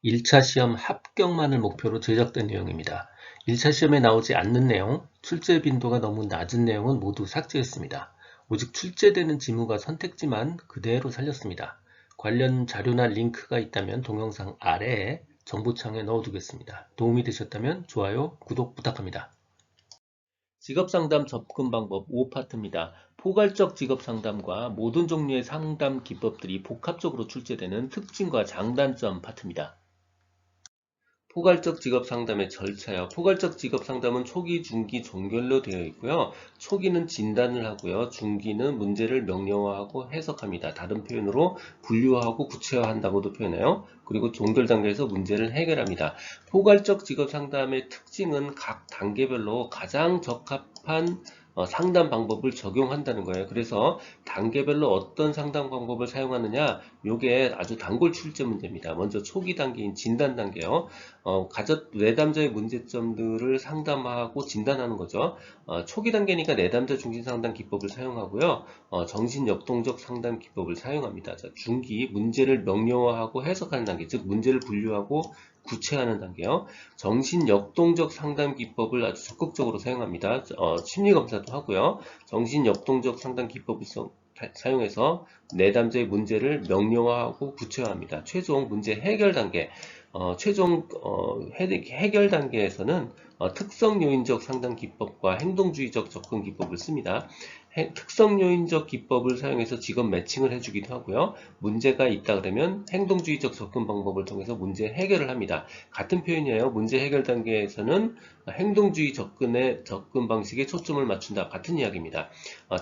1차 시험 합격만을 목표로 제작된 내용입니다. 1차 시험에 나오지 않는 내용, 출제 빈도가 너무 낮은 내용은 모두 삭제했습니다. 오직 출제되는 지문과 선택지만 그대로 살렸습니다. 관련 자료나 링크가 있다면 동영상 아래에 정보창에 넣어두겠습니다. 도움이 되셨다면 좋아요, 구독 부탁합니다. 직업상담 접근 방법 5파트입니다. 포괄적 직업상담과 모든 종류의 상담 기법들이 복합적으로 출제되는 특징과 장단점 파트입니다. 포괄적 직업 상담의 절차요. 포괄적 직업 상담은 초기, 중기, 종결로 되어 있고요. 초기는 진단을 하고요. 중기는 문제를 명료화하고 해석합니다. 다른 표현으로 분류하고 구체화한다고도 표현해요. 그리고 종결 단계에서 문제를 해결합니다. 포괄적 직업 상담의 특징은 각 단계별로 가장 적합한 상담 방법을 적용한다는 거예요. 그래서 단계별로 어떤 상담 방법을 사용하느냐, 이게 아주 단골 출제 문제입니다. 먼저 초기 단계인 진단 단계요. 가족 내담자의 문제점들을 상담하고 진단하는 거죠. 초기 단계니까 내담자 중심 상담 기법을 사용하고요. 정신 역동적 상담 기법을 사용합니다. 자, 중기 문제를 명료화하고 해석하는 단계, 즉 문제를 분류하고 구체화하는 단계요. 정신 역동적 상담 기법을 아주 적극적으로 사용합니다. 심리 검사도 하고요. 정신 역동적 상담 기법을 사용해서 내담자의 문제를 명료화하고 구체화합니다. 최종 문제 해결 단계, 최종 해결 단계에서는 특성 요인적 상담 기법과 행동주의적 접근 기법을 씁니다. 특성 요인적 기법을 사용해서 직업 매칭을 해주기도 하고요. 문제가 있다 그러면 행동주의적 접근 방법을 통해서 문제 해결을 합니다. 같은 표현이에요. 문제 해결 단계에서는 행동주의 접근 방식에 초점을 맞춘다. 같은 이야기입니다.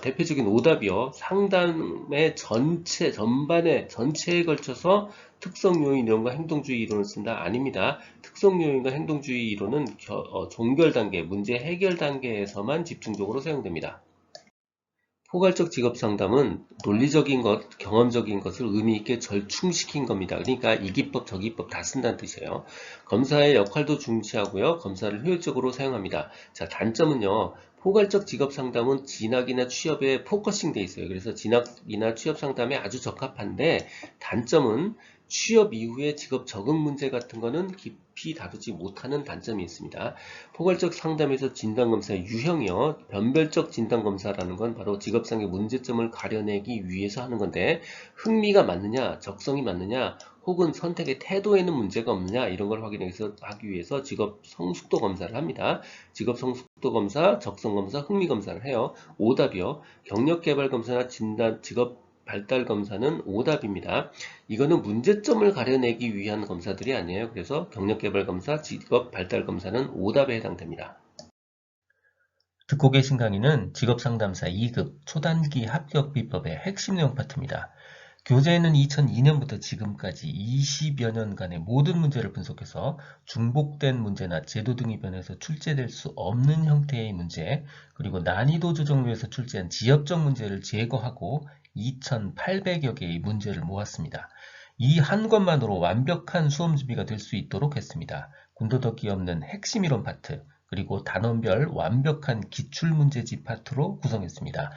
대표적인 오답이요. 상담의 전체에 걸쳐서 특성 요인 이론과 행동주의 이론을 쓴다? 아닙니다. 특성 요인과 행동주의 이론은 종결 단계, 문제 해결 단계에서만 집중적으로 사용됩니다. 포괄적 직업 상담은 논리적인 것, 경험적인 것을 의미 있게 절충시킨 겁니다. 그러니까 이 기법, 저 기법 다 쓴다는 뜻이에요. 검사의 역할도 중시하고요. 검사를 효율적으로 사용합니다. 자, 단점은요. 포괄적 직업 상담은 진학이나 취업에 포커싱 돼 있어요. 그래서 진학이나 취업 상담에 아주 적합한데, 단점은 취업 이후에 직업 적응 문제 같은 거는 깊이 다루지 못하는 단점이 있습니다. 포괄적 상담에서 진단검사의 유형이요. 변별적 진단검사라는 건 바로 직업상의 문제점을 가려내기 위해서 하는 건데, 흥미가 맞느냐, 적성이 맞느냐, 혹은 선택의 태도에는 문제가 없느냐, 이런 걸 하기 위해서 직업 성숙도 검사를 합니다. 직업 성숙도 검사, 적성 검사, 흥미 검사를 해요. 오답이요. 경력 개발 검사나 직업 발달 검사는 오답입니다. 이거는 문제점을 가려내기 위한 검사들이 아니에요. 그래서 경력개발 검사, 직업 발달 검사는 오답에 해당됩니다. 듣고 계신 강의는 직업상담사 2급 초단기 합격 비법의 핵심 내용 파트입니다. 교재에는 2002년부터 지금까지 20여 년간의 모든 문제를 분석해서 중복된 문제나 제도 등이 변해서 출제될 수 없는 형태의 문제, 그리고 난이도 조정료에서 출제한 지역적 문제를 제거하고 2,800여 개의 문제를 모았습니다. 이 한 것만으로 완벽한 수험 준비가 될 수 있도록 했습니다. 군더더기 없는 핵심 이론 파트, 그리고 단원별 완벽한 기출문제집 파트로 구성했습니다.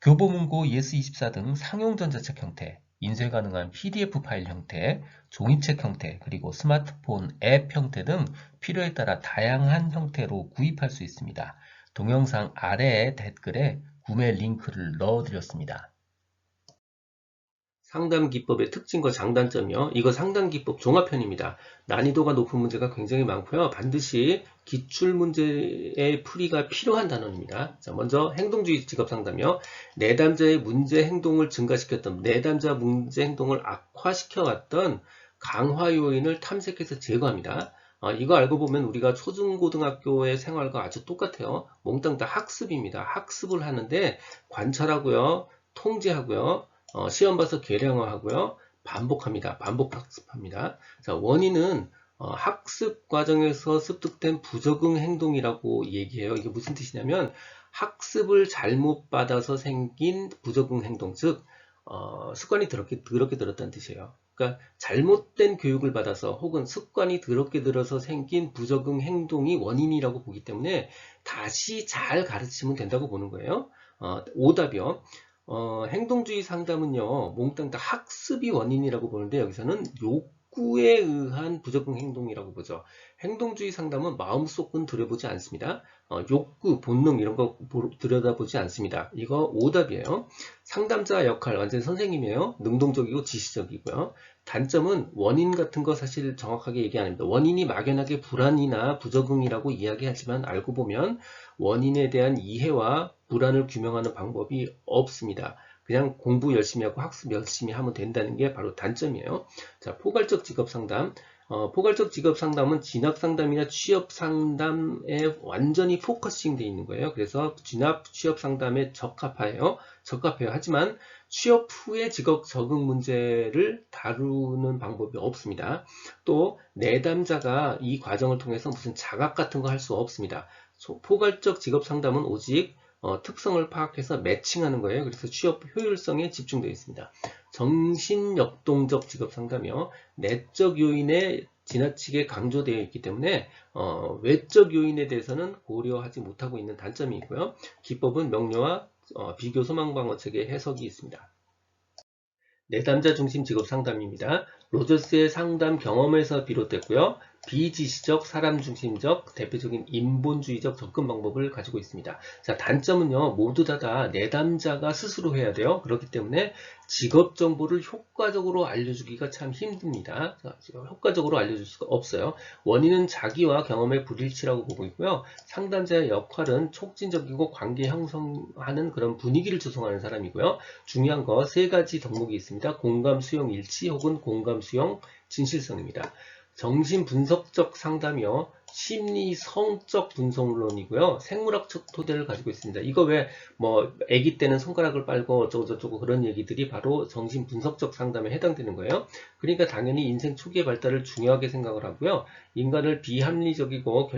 교보문고, 예스24 등 상용 전자책 형태, 인쇄 가능한 PDF 파일 형태, 종이책 형태, 그리고 스마트폰 앱 형태 등 필요에 따라 다양한 형태로 구입할 수 있습니다. 동영상 아래의 댓글에 구매 링크를 넣어드렸습니다. 상담 기법의 특징과 장단점이요. 이거 상담 기법 종합편입니다. 난이도가 높은 문제가 굉장히 많고요. 반드시 기출 문제의 풀이가 필요한 단원입니다. 자, 먼저 행동주의 직업 상담이요. 내담자의 문제 행동을 증가시켰던, 내담자 문제 행동을 악화시켜왔던 강화 요인을 탐색해서 제거합니다. 이거 알고 보면 우리가 초중고등학교의 생활과 아주 똑같아요. 몽땅 다 학습입니다. 학습을 하는데 관찰하고요, 통제하고요, 시험 봐서 계량화하고요. 반복합니다. 반복 학습합니다. 자, 원인은 학습 과정에서 습득된 부적응 행동이라고 얘기해요. 이게 무슨 뜻이냐면 학습을 잘못 받아서 생긴 부적응 행동, 즉 습관이 더럽게 들었다는 뜻이에요. 그러니까 잘못된 교육을 받아서 혹은 습관이 더럽게 들어서 생긴 부적응 행동이 원인이라고 보기 때문에 다시 잘 가르치면 된다고 보는 거예요. 오답이요. 행동주의 상담은요, 몽땅 다 학습이 원인이라고 보는데 여기서는 욕구에 의한 부적응 행동이라고 보죠. 행동주의 상담은 마음속은 들여보지 않습니다. 욕구, 본능 이런 거 들여다보지 않습니다. 이거 오답이에요. 상담자 역할 완전 선생님이에요. 능동적이고 지시적이고요. 단점은 원인 같은 거 사실 정확하게 얘기 안 합니다. 원인이 막연하게 불안이나 부적응이라고 이야기하지만 알고 보면 원인에 대한 이해와 불안을 규명하는 방법이 없습니다. 그냥 공부 열심히 하고 학습 열심히 하면 된다는 게 바로 단점이에요. 자, 포괄적 직업 상담. 포괄적 직업 상담은 진학 상담이나 취업 상담에 완전히 포커싱 되어 있는 거예요. 그래서 진학 취업 상담에 적합해요. 하지만 취업 후에 직업 적응 문제를 다루는 방법이 없습니다. 또 내담자가 이 과정을 통해서 무슨 자각 같은 거 할 수 없습니다. 포괄적 직업 상담은 오직 특성을 파악해서 매칭하는 거예요. 그래서 취업 효율성에 집중되어 있습니다. 정신역동적 직업 상담이요. 내적 요인에 지나치게 강조되어 있기 때문에 외적 요인에 대해서는 고려하지 못하고 있는 단점이 있고요. 기법은 명료와 비교 소망방어책의 해석이 있습니다. 내담자 중심 직업 상담입니다. 로저스의 상담 경험에서 비롯됐고요. 비지시적, 사람 중심적, 대표적인 인본주의적 접근 방법을 가지고 있습니다. 자, 단점은요, 모두 다 내담자가 스스로 해야 돼요. 그렇기 때문에 직업 정보를 효과적으로 알려주기가 참 힘듭니다. 자, 효과적으로 알려줄 수가 없어요. 원인은 자기와 경험의 불일치라고 보고 있고요. 상담자의 역할은 촉진적이고 관계 형성하는 그런 분위기를 조성하는 사람이고요. 중요한 거 세 가지 덕목이 있습니다. 공감 수용 일치 혹은 공감 수용 진실성입니다. 정신분석적 상담이요. 심리성적 분석론이고요. 생물학적 토대를 가지고 있습니다. 이거 왜 아기 때는 손가락을 빨고 어쩌고저쩌고 그런 얘기들이 바로 정신분석적 상담에 해당되는 거예요. 그러니까 당연히 인생 초기의 발달을 중요하게 생각을 하고요. 인간을 비합리적이고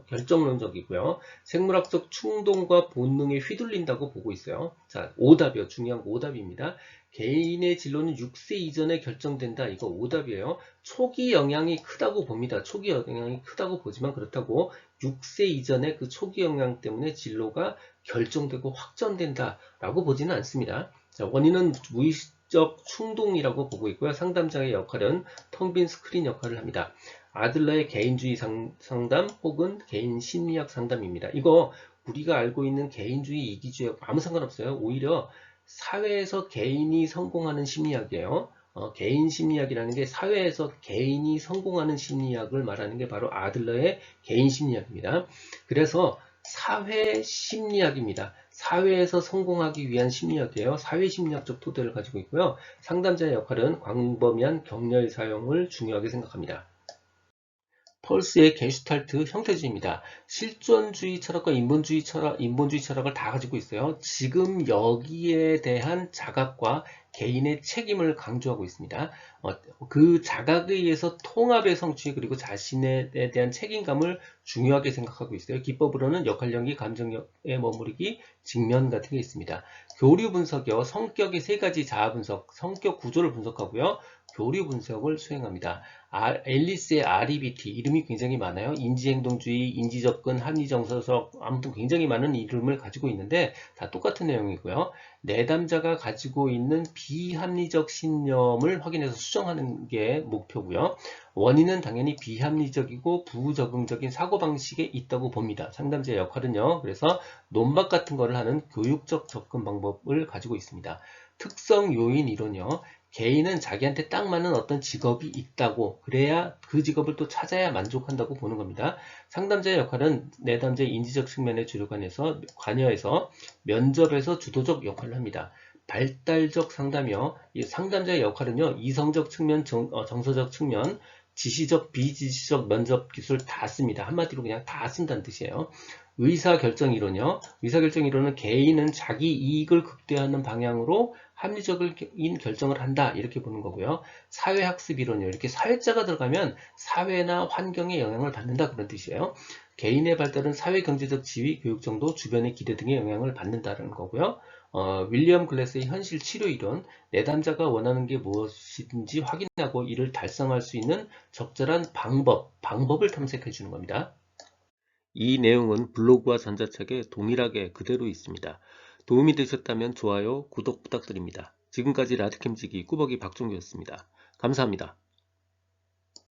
결정론적이고요. 생물학적 충동과 본능에 휘둘린다고 보고 있어요. 자, 오답이요. 중요한 거 오답입니다. 개인의 진로는 6세 이전에 결정된다. 이거 오답이에요. 초기 영향이 크다고 봅니다. 초기 영향이 크다고 보지만 그렇다고 6세 이전에 그 초기 영향 때문에 진로가 결정되고 확정된다 라고 보지는 않습니다. 자, 원인은 무의식적 충동이라고 보고 있고요. 상담자의 역할은 텅 빈 스크린 역할을 합니다. 아들러의 개인주의 상담 혹은 개인 심리학 상담입니다. 이거 우리가 알고 있는 개인주의, 이기주의 아무 상관없어요. 오히려 사회에서 개인이 성공하는 심리학이에요. 개인 심리학이라는 게 사회에서 개인이 성공하는 심리학을 말하는 게 바로 아들러의 개인 심리학입니다. 그래서 사회 심리학입니다. 사회에서 성공하기 위한 심리학이에요. 사회 심리학적 토대를 가지고 있고요. 상담자의 역할은 광범위한 격려의 사용을 중요하게 생각합니다. 펄스의 게슈탈트 형태주의입니다. 실존주의 철학과 인본주의 철학을 다 가지고 있어요. 지금 여기에 대한 자각과 개인의 책임을 강조하고 있습니다. 그 자각에 의해서 통합의 성취 그리고 자신에 대한 책임감을 중요하게 생각하고 있어요. 기법으로는 역할연기, 감정에 머무르기, 직면 같은 게 있습니다. 교류 분석이요. 성격의 세 가지 자아 분석, 성격 구조를 분석하고요. 교류 분석을 수행합니다. 앨리스의 REBT 이름이 굉장히 많아요. 인지행동주의, 인지접근, 합리정서적 아무튼 굉장히 많은 이름을 가지고 있는데 다 똑같은 내용이고요. 내담자가 가지고 있는 비합리적 신념을 확인해서 수정하는 게 목표고요. 원인은 당연히 비합리적이고 부적응적인 사고방식에 있다고 봅니다. 상담자의 역할은요. 그래서 논박 같은 거를 하는 교육적 접근 방법을 가지고 있습니다. 특성 요인 이론이요. 개인은 자기한테 딱 맞는 어떤 직업이 있다고 그래야 그 직업을 또 찾아야 만족한다고 보는 겁니다. 상담자의 역할은 내담자의 인지적 측면에 주로 관여해서 면접에서 주도적 역할을 합니다. 발달적 상담이요. 이 상담자의 역할은요. 이성적 측면, 정서적 측면, 지시적, 비지시적 면접 기술 다 씁니다. 한마디로 그냥 다 쓴다는 뜻이에요. 의사결정이론이요. 의사결정이론은 개인은 자기 이익을 극대화하는 방향으로 합리적인 결정을 한다 이렇게 보는 거고요. 사회학습이론이요. 이렇게 사회자가 들어가면 사회나 환경에 영향을 받는다 그런 뜻이에요. 개인의 발달은 사회경제적 지위, 교육 정도, 주변의 기대 등의 영향을 받는다는 거고요. 윌리엄 글래스의 현실 치료 이론, 내담자가 원하는 게 무엇인지 확인하고 이를 달성할 수 있는 적절한 방법을 탐색해 주는 겁니다. 이 내용은 블로그와 전자책에 동일하게 그대로 있습니다. 도움이 되셨다면 좋아요, 구독 부탁드립니다. 지금까지 라드캠지기 꾸벅이 박종규였습니다. 감사합니다.